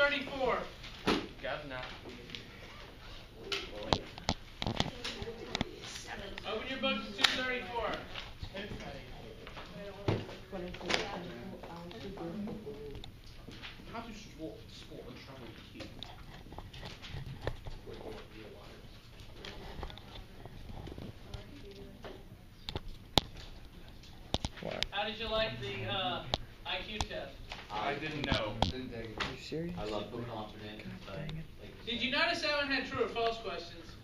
234. Got now. Open your book to 234. How to sport and travel key. How did you like the IQ test? I didn't know. Didn't take it. Are you serious? I love the confident. Did you notice that one had true or false questions?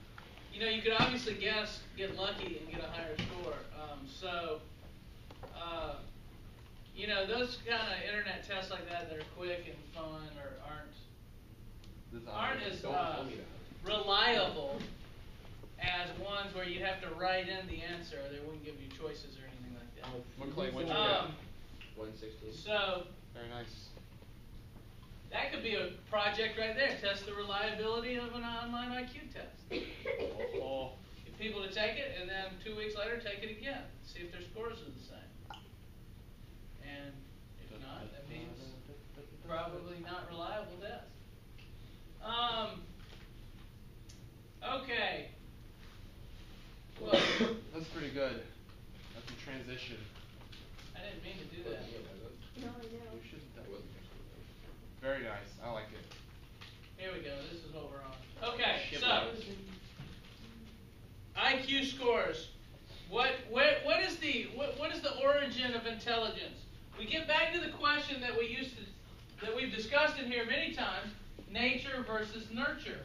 You know, you could obviously guess, get lucky, and get a higher score. You know, those kind of internet tests like that are quick and fun or aren't as reliable as ones where you'd have to write in the answer. They wouldn't give you choices or anything like that. McClay, what'd you get? 116. So Very nice. that could be a project right there. Test the reliability of an online IQ test. Get people to take it, and then 2 weeks later, take it again. See if their scores are the same. And if not, that means probably not reliable test. Okay. Well, That's pretty good. That's a transition. I didn't mean to do that. You should have done it. Very nice. I like it. Here we go. This is what we're on. Okay, so IQ scores. What is the origin of intelligence? We get back to the question that we've discussed in here many times: nature versus nurture.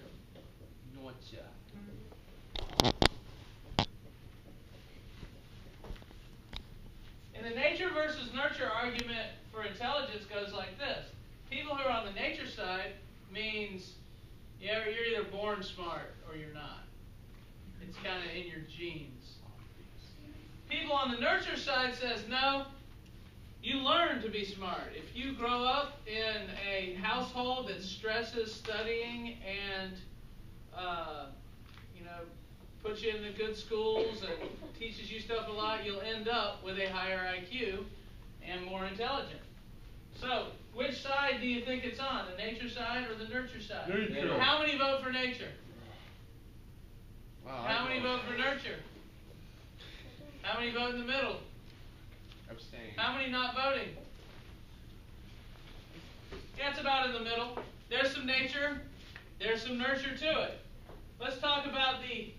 And the nature versus nurture argument for intelligence goes like this. People who are on the nature side means you're either born smart or you're not. It's kind of in your genes. People on the nurture side says, no, you learn to be smart. If you grow up in a household that stresses studying and puts you into good schools and teaches you stuff a lot, you'll end up with a higher IQ and more intelligent. So, which side do you think it's on? The nature side or the nurture side? Nature. How many vote for nature? Wow, How many vote for nurture? How many vote in the middle? Abstain. How many not voting? Yeah, it's about in the middle. There's some nature. There's some nurture to it. Let's talk about the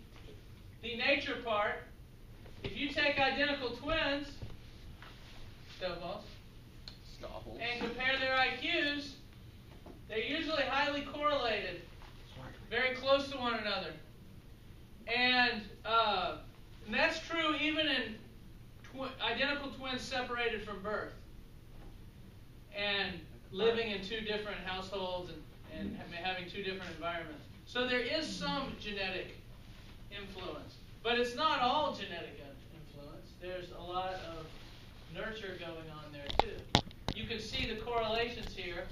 nature part. If you take identical twins, and compare their IQs, they're usually highly correlated, very close to one another. And that's true even in identical twins separated from birth and living in two different households and having two different environments. So there is some genetic influence, but it's not all genetic influence. There's a lot of nurture going on there too. You can see the correlations here.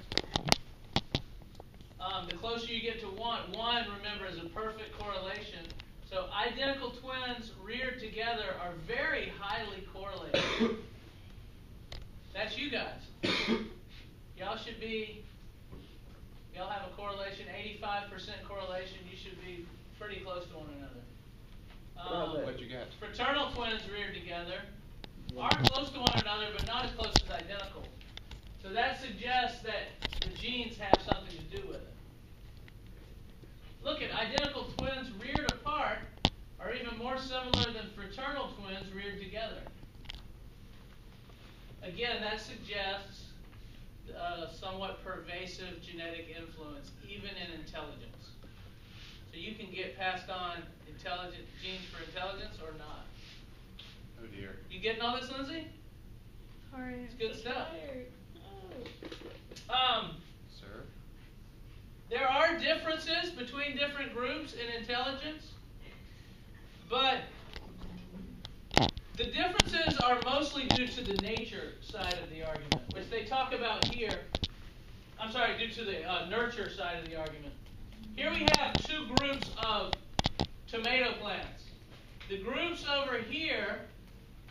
The closer you get to one, remember, is a perfect correlation. So identical twins reared together are very highly correlated. That's you guys. Y'all have a correlation, 85% correlation. You should be pretty close to one another. What'd you get? Fraternal twins reared together are close to one another, but not as close as identical. So that suggests that the genes have something to do with it. Look at identical twins reared apart are even more similar than fraternal twins reared together. Again, that suggests somewhat pervasive genetic influence, even in intelligence. So you can get passed on genes for intelligence or not. Oh dear. You getting all this, Lindsay? Hard. It's good stuff. Sir? There are differences between different groups in intelligence, but the differences are mostly due to the nature side of the argument, which they talk about here. I'm sorry, due to the nurture side of the argument. Here we have two groups of tomato plants. The groups over here,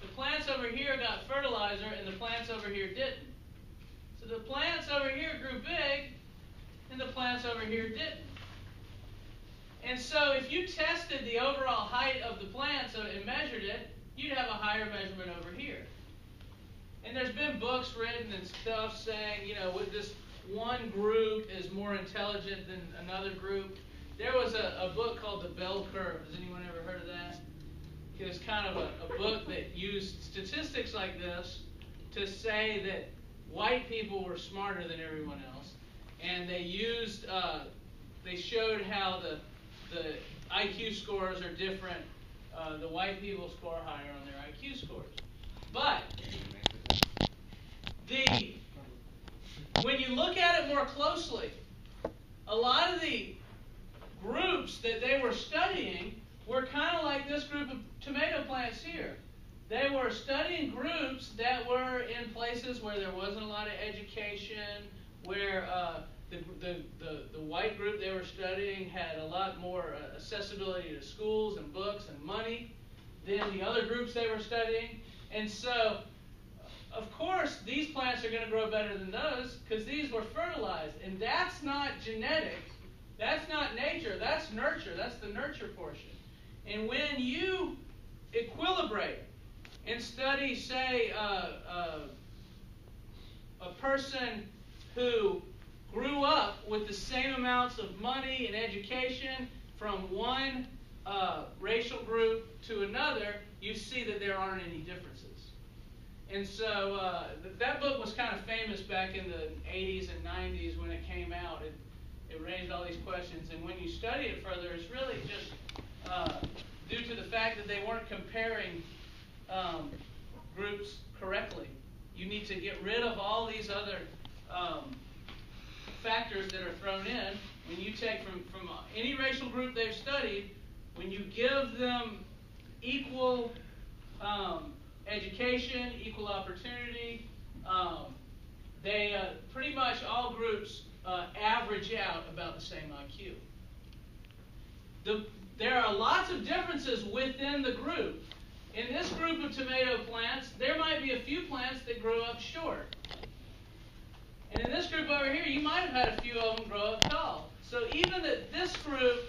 the plants over here got fertilizer and the plants over here didn't. So the plants over here grew big and the plants over here didn't. And so if you tested the overall height of the plants and measured it, you'd have a higher measurement over here. And there's been books written and stuff saying, you know, with this one group is more intelligent than another group. There was a book called The Bell Curve. Has anyone ever heard of that? It was kind of a book that used statistics like this to say that white people were smarter than everyone else. And they used, they showed how the IQ scores are different. The white people score higher on their IQ scores. But when you look at it more closely, a lot of the groups that they were studying were kind of like this group of tomato plants here. They were studying groups that were in places where there wasn't a lot of education, where the white group they were studying had a lot more accessibility to schools and books and money than the other groups they were studying. And so, of course, these plants are going to grow better than those because these were fertilized. And that's not genetic. That's not nature. That's nurture. That's the nurture portion. And when you equilibrate and study, say, a person who grew up with the same amounts of money and education from one racial group to another, you see that there aren't any differences. And so that book was kind of famous back in the 80s and 90s when it came out. It raised all these questions. And when you study it further, it's really just due to the fact that they weren't comparing groups correctly. You need to get rid of all these other factors that are thrown in. When you take from any racial group they've studied, when you give them equal education, equal opportunity, they pretty much all groups average out about the same IQ. There are lots of differences within the group. In this group of tomato plants, there might be a few plants that grow up short. And in this group over here, you might have had a few of them grow up tall. So even that this group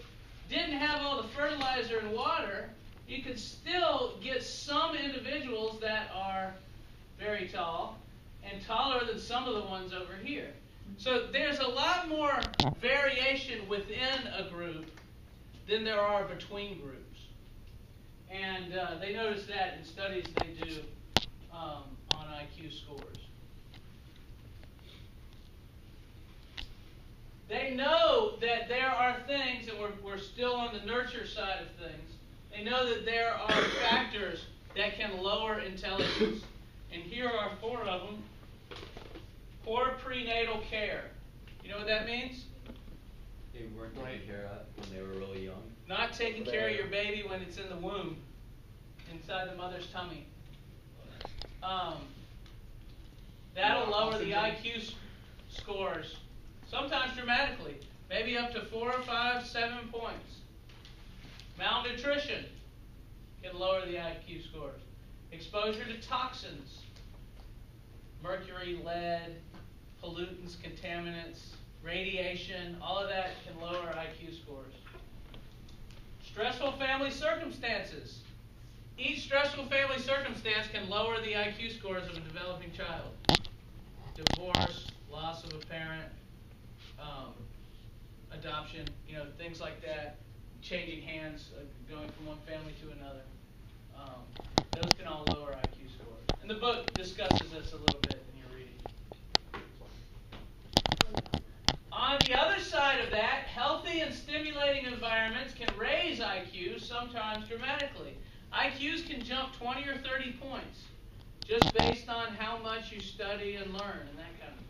didn't have all the fertilizer and water, you could still get some individuals that are very tall and taller than some of the ones over here. So there's a lot more variation within a group than there are between groups. And they notice that in studies they do on IQ scores. They know that there are things, and we're still on the nurture side of things, they know that there are factors that can lower intelligence. And here are 4 of them. Poor prenatal care. You know what that means? They weren't taken care of when they were really young. Not taking care of your baby when it's in the womb, inside the mother's tummy. That'll lower the IQ scores, sometimes dramatically, maybe up to 4 or 5, 7 points. Malnutrition can lower the IQ scores. Exposure to toxins, mercury, lead, pollutants, contaminants, radiation, all of that can lower IQ scores. Stressful family circumstances. Each stressful family circumstance can lower the IQ scores of a developing child. Divorce, loss of a parent, adoption, things like that, changing hands, going from one family to another. Those can all lower IQ scores. And the book discusses this a little bit in your reading. On the other side of that, healthy and stimulating environments can raise IQ, sometimes dramatically. IQs can jump 20 or 30 points just based on how much you study and learn and that kind of thing.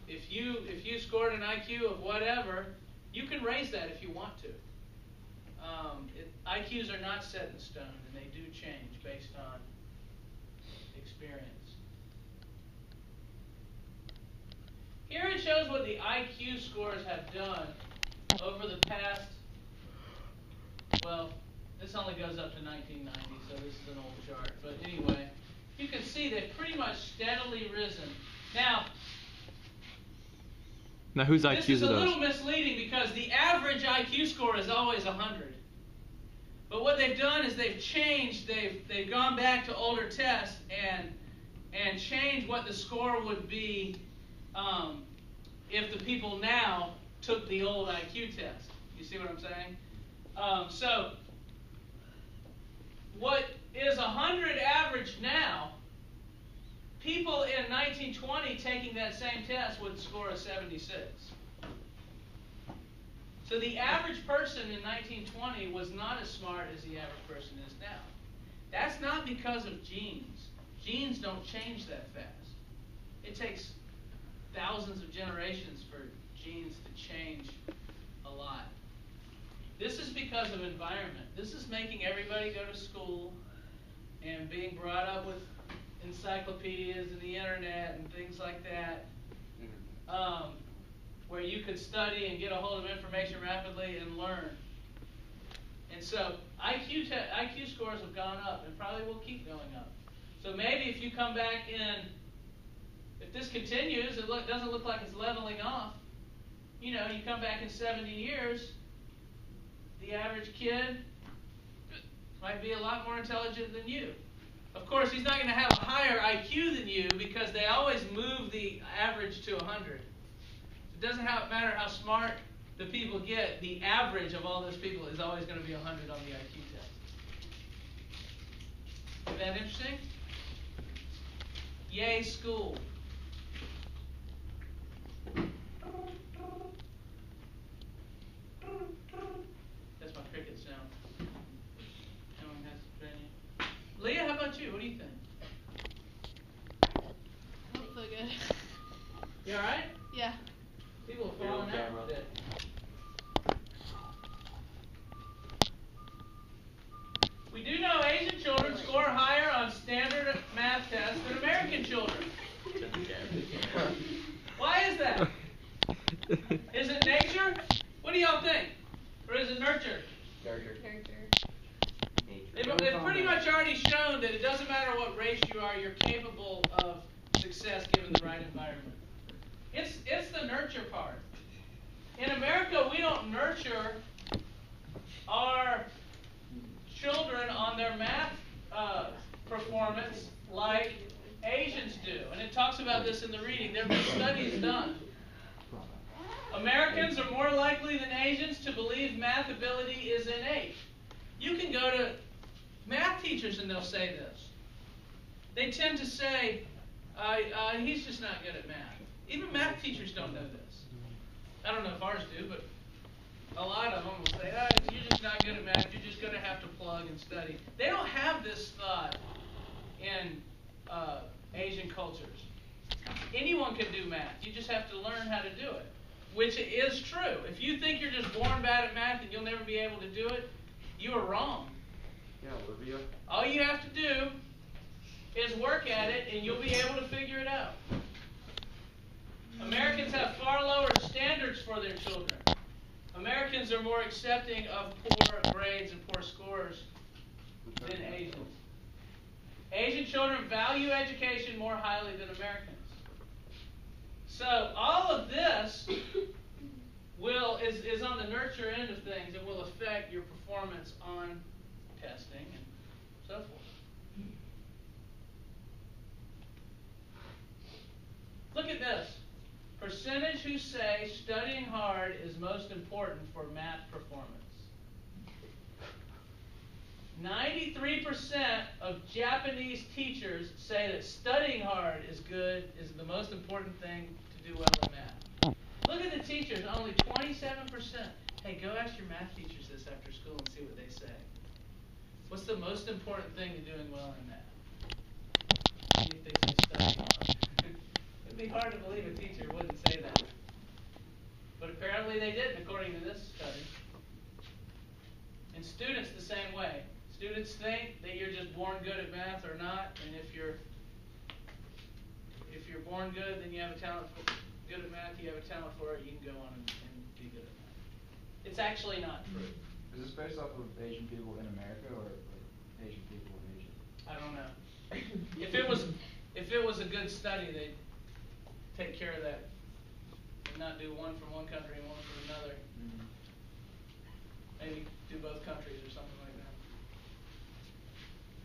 If you scored an IQ of whatever, you can raise that if you want to. IQs are not set in stone, and they do change based on experience. Here it shows what the IQ scores have done over the past, well, this only goes up to 1990, so this is an old chart. But anyway, you can see they've pretty much steadily risen. Now, Now, whose IQs This is are a those? little misleading because the average IQ score is always 100. But what they've done is they've changed, they've gone back to older tests and changed what the score would be if the people now took the old IQ test. You see what I'm saying? So what is 100 average now, people in 1920 taking that same test would score a 76. So the average person in 1920 was not as smart as the average person is now. That's not because of genes. Genes don't change that fast. It takes thousands of generations for genes to change a lot. This is because of environment. This is making everybody go to school and being brought up with encyclopedias and the internet and things like that, where you could study and get a hold of information rapidly and learn. And so IQ scores have gone up and probably will keep going up. So maybe if you come back in, if this continues, it doesn't look like it's leveling off. You know, you come back in 70 years, the average kid might be a lot more intelligent than you. Of course, he's not going to have a higher IQ than you because they always move the average to 100. It doesn't matter how smart the people get, the average of all those people is always going to be 100 on the IQ test. Is that interesting? Yay, school. That's my cricket sound. Anyone has an opinion? Leah, how about you? What do you think? Hopefully good. You alright? Yeah. People are falling out with it. We do know Asian children score higher on standard math tests than American children. Why is that? Is it nature? What do y'all think? Or is it nurture? Character. They've pretty much already shown that it doesn't matter what race you are, you're capable of success given the right environment. It's the nurture part. In America, we don't nurture our children on their math performance like Asians do. And it talks about this in the reading. There have been studies done. Americans are more likely than Asians to believe math ability is innate. You can go to math teachers and they'll say this. They tend to say, he's just not good at math. Even math teachers don't know this. I don't know if ours do, but a lot of them will say, you're just not good at math, you're just going to have to plug and study. They don't have this thought in Asian cultures. Anyone can do math. You just have to learn how to do it, which is true. If you think you're just born bad at math and you'll never be able to do it, you are wrong. Yeah, Olivia. All you have to do is work at it and you'll be able to figure it out. Americans have far lower standards for their children. Americans are more accepting of poor grades and poor scores than Asians. Asian children value education more highly than Americans. So all of this is on the nurture end of things and will affect your performance on testing and so forth. Look at this. Percentage who say studying hard is most important for math performance. 93% of Japanese teachers say that studying hard is the most important thing to do well in math. Look at the teachers, only 27%. Hey, go ask your math teachers this after school and see what they say. What's the most important thing to doing well in math? See if they say studying hard. It'd be hard to believe a teacher wouldn't say that. But apparently they didn't, according to this study. And students the same way. Students think that you're just born good at math or not, and if you're born good, then you have a talent for good at math, you have a talent for it, you can go on and be good at math. It's actually not true. Is this based off of Asian people in America or Asian people in Asia? I don't know. If it was a good study, they'd take care of that and not not do one from one country and one from another? Maybe do both countries or something like that.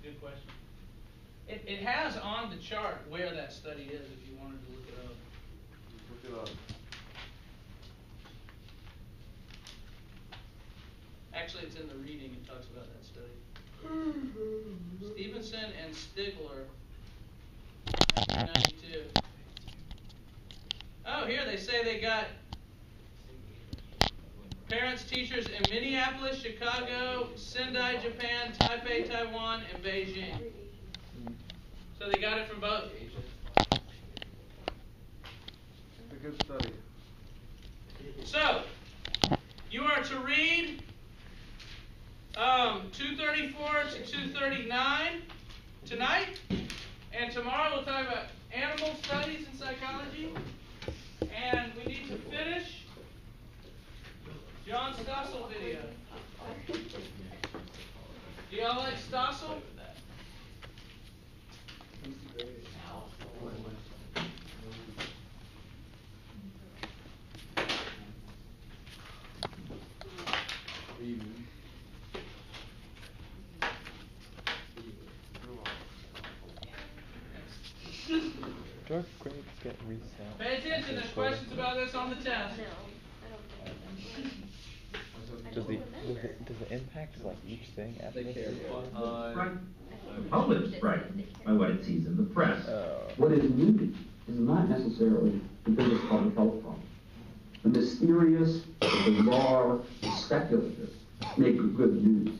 Good question. It has on the chart where that study is if you wanted to look it up. Look it up. Actually, it's in the reading. It talks about that study. Stevenson and Stigler, 1992. Oh, here they say they got parents, teachers in Minneapolis, Chicago, Sendai, Japan, Taipei, Taiwan, and Beijing. So they got it from both. It's a good study. So, you are to read 234 to 239 tonight, and tomorrow we'll talk about animal studies and psychology, and we need to finish John Stossel video. Do y'all like Stossel? Dark grapes get reset. Pay attention, there's questions about this on the test. Does the impact of like each thing after this? The public is frightened by what it sees in the press. What is needed is not necessarily the biggest public health problem. The mysterious, the bizarre, the speculative make good news.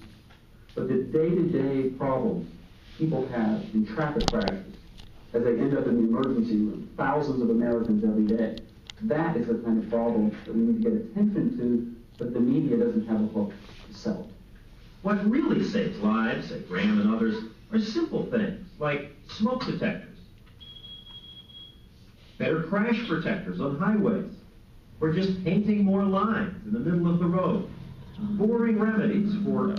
But the day-to-day problems people have in traffic crashes, as they end up in the emergency room, thousands of Americans every day, that is the kind of problem that we need to get attention to, but the media doesn't have a hook to sell it. What really saves lives, say Graham and others, are simple things like smoke detectors, better crash protectors on highways, or just painting more lines in the middle of the road, boring remedies for